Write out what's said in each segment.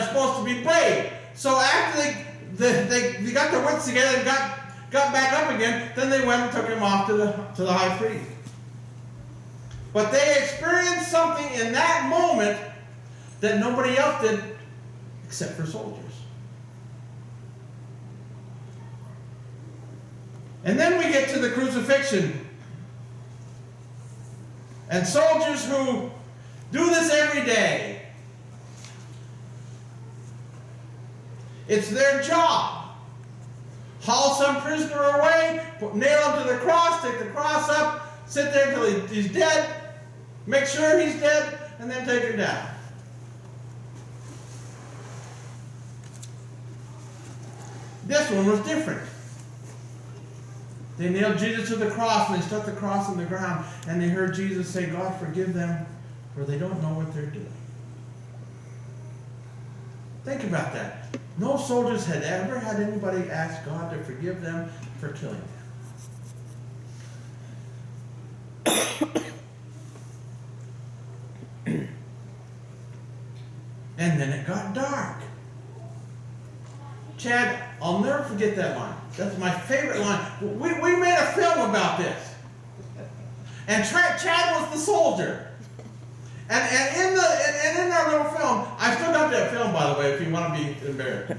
they're supposed to be brave. So after they got their wits together and got back up again, then they went and took him off to the high priest. But they experienced something in that moment that nobody else did except for soldiers. And then we get to the crucifixion. And soldiers who do this every day. It's their job. Haul some prisoner away, nail him to the cross, take the cross up, sit there until he's dead, make sure he's dead, and then take him down. This one was different. They nailed Jesus to the cross, and they stuck the cross in the ground, and they heard Jesus say, God, forgive them, for they don't know what they're doing. Think about that. No soldiers had ever had anybody ask God to forgive them for killing them. And then it got dark. Chad, I'll never forget that line. That's my favorite line. We made a film about this. And Chad was the soldier. And in our little film, I still got that film, by the way, if you want to be embarrassed.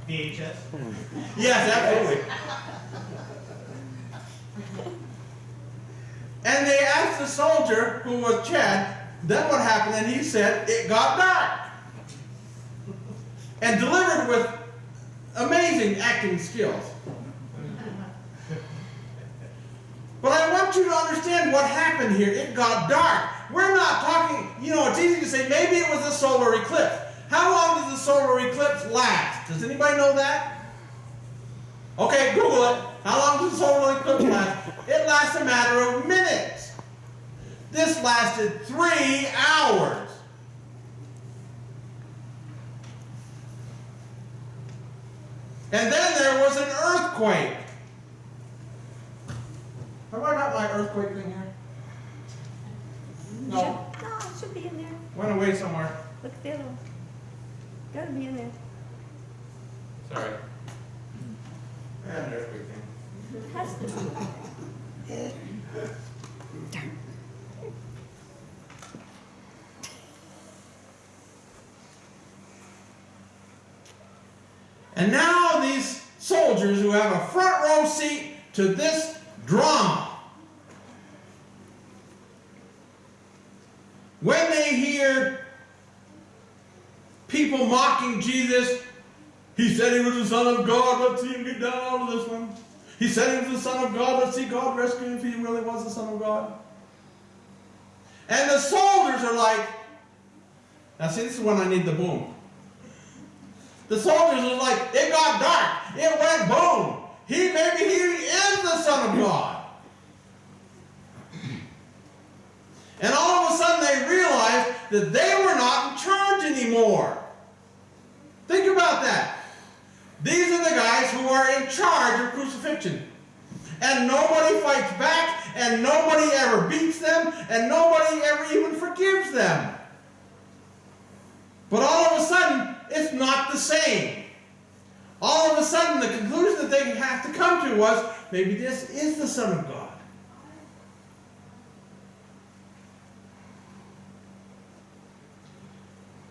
VHS? Yes, absolutely. And they asked the soldier, who was Chad, then what happened, and he said, it got dark. And delivered with amazing acting skills. But I want you to understand what happened here. It got dark. We're not talking, it's easy to say maybe it was a solar eclipse. How long does the solar eclipse last? Does anybody know that? Okay, Google it. How long does the solar eclipse last? It lasts a matter of minutes. This lasted 3 hours. And then there was an earthquake. Have I got my earthquake thing here? No. No, it should be in there. Went away somewhere. Look at the other one. Gotta be in there. Sorry. I had an earthquake thing. It has to be. Darn. And now these soldiers who have a front row seat to this drama, when they hear people mocking Jesus, he said he was the Son of God, let's see him get down out of this one. He said he was the Son of God, let's see God rescue him if he really was the Son of God. And the soldiers are like, now see, this is when I need the boom. The soldiers are like, it got dark, it went boom. Maybe he is the Son of God. And all of a sudden they realized that they were not in charge anymore. Think about that. These are the guys who are in charge of crucifixion. And nobody fights back, and nobody ever beats them, and nobody ever even forgives them. But all of a sudden, it's not the same. All of a sudden, the conclusion that they have to come to was, maybe this is the Son of God.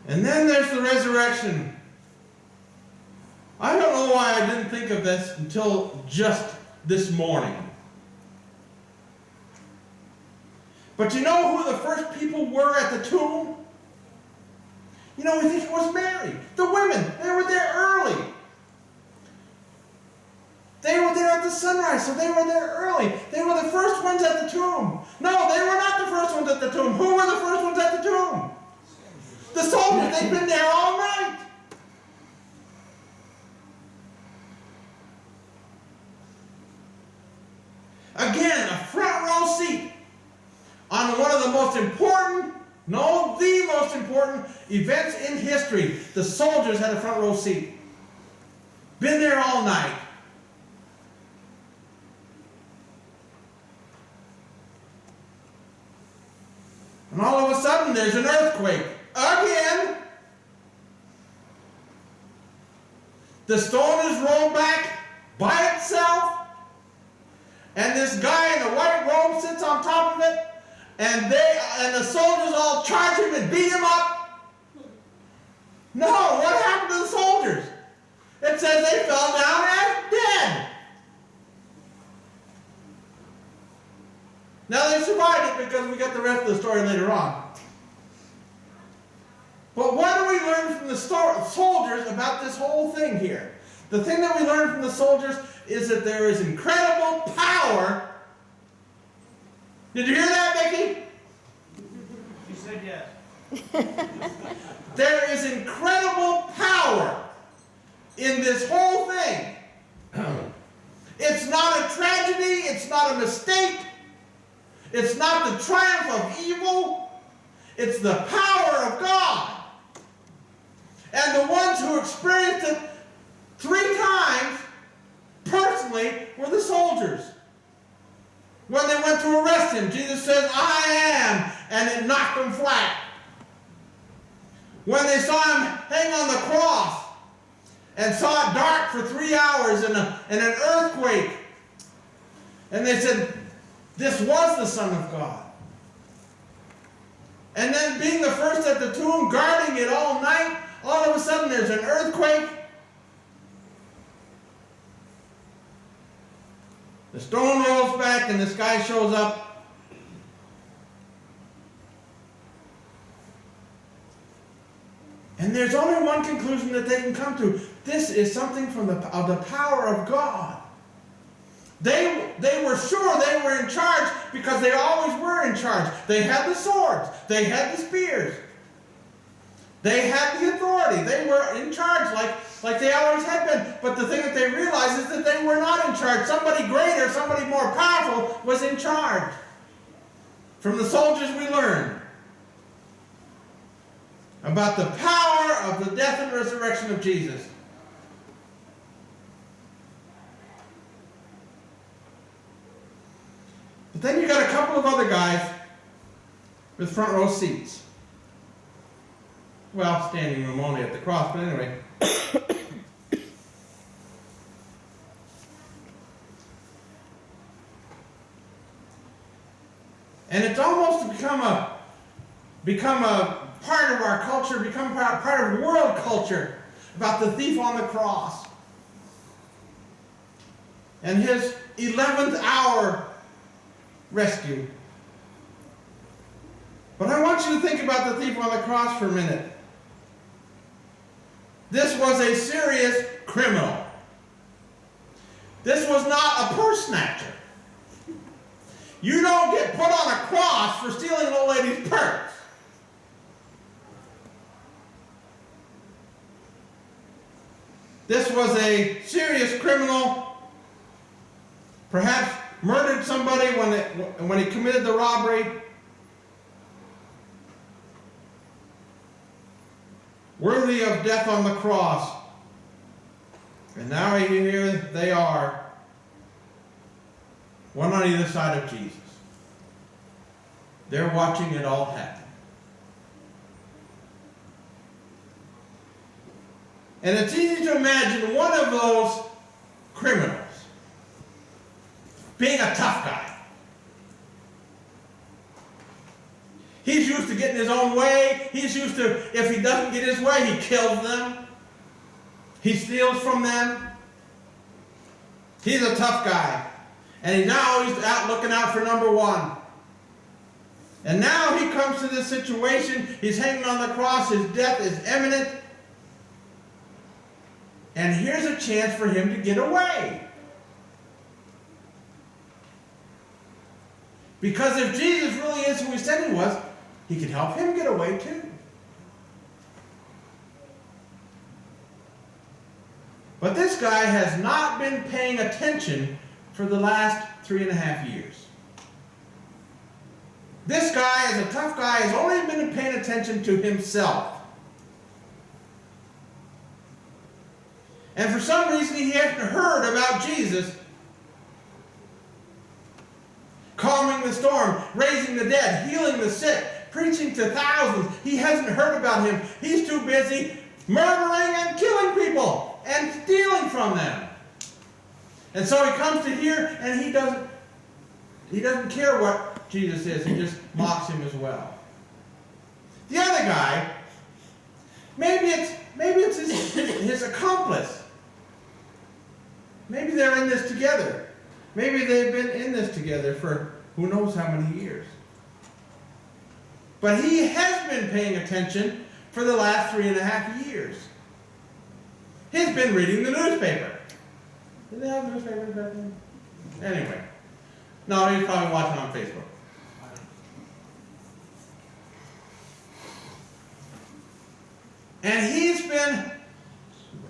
And then there's the resurrection. I don't know why I didn't think of this until just this morning. But you know who the first people were at the tomb? We think it was Mary. The women, they were there early. They were there at the sunrise, so they were there early. They were the first ones at the tomb. No, they were not the first ones at the tomb. Who were the first ones at the tomb? The soldiers. They'd been there all night. Again, a front row seat on one of the most important, the most important events in history. The soldiers had a front row seat. Been there all night. And all of a sudden, there's an earthquake. Again. The stone is rolled back by itself. And this guy in the white robe sits on top of it. And the soldiers all charge him and beat him up. No, what happened to the soldiers? It says they fell down as dead. Now they survived it because we got the rest of the story later on. But what do we learn from the soldiers about this whole thing here? The thing that we learn from the soldiers is that there is incredible power. Did you hear that, Becky? She said yes. There is incredible power in this whole thing. It's not a tragedy. It's not a mistake. It's not the triumph of evil. It's the power of God. And the ones who experienced it 3 times personally were the soldiers. When they went to arrest him, Jesus says, I am, and it knocked them flat. When they saw him hang on the cross and saw it dark for 3 hours and an earthquake, and they said, this was the Son of God. And then being the first at the tomb, guarding it all night, all of a sudden there's an earthquake. The stone rolls back and this guy shows up. And there's only one conclusion that they can come to. This is something of the power of God. They were sure they were in charge because they always were in charge. They had the swords. They had the spears. They had the authority. They were in charge like they always had been. But the thing that they realized is that they were not in charge. Somebody greater, somebody more powerful was in charge. From the soldiers we learn about the power of the death and resurrection of Jesus. But then you got a couple of other guys with front row seats. Well, standing room only at the cross, but anyway. And it's almost become a part of our culture, become part of world culture about the thief on the cross and his 11th hour rescue. But I want you to think about the thief on the cross for a minute. This was a serious criminal. This was not a purse snatcher. You don't get put on a cross for stealing an old lady's purse. This was a serious criminal, perhaps murdered somebody when he committed the robbery. Worthy of death on the cross. And now here they are, one on either side of Jesus. They're watching it all happen. And it's easy to imagine one of those criminals being a tough guy. He's used to getting his own way. He's used to, if he doesn't get his way, he kills them. He steals from them. He's a tough guy. And he's now always out looking out for number one. And now he comes to this situation. He's hanging on the cross. His death is imminent. And here's a chance for him to get away. Because if Jesus really is who he said he was, he could help him get away too. But this guy has not been paying attention for the last 3.5 years. This guy, as a tough guy, has only been paying attention to himself. And for some reason he hasn't heard about Jesus calming the storm, raising the dead, healing the sick, preaching to thousands. He hasn't heard about him. He's too busy murdering and killing people and stealing from them. And so he comes to here and he doesn't care what Jesus is, he just mocks him as well. The other guy, maybe it's his accomplice. Maybe they're in this together. Maybe they've been in this together for who knows how many years. But he has been paying attention for the last 3.5 years. He's been reading the newspaper. Did they have newspapers back then? Anyway. No, he's probably watching on Facebook. And he's been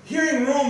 hearing rumors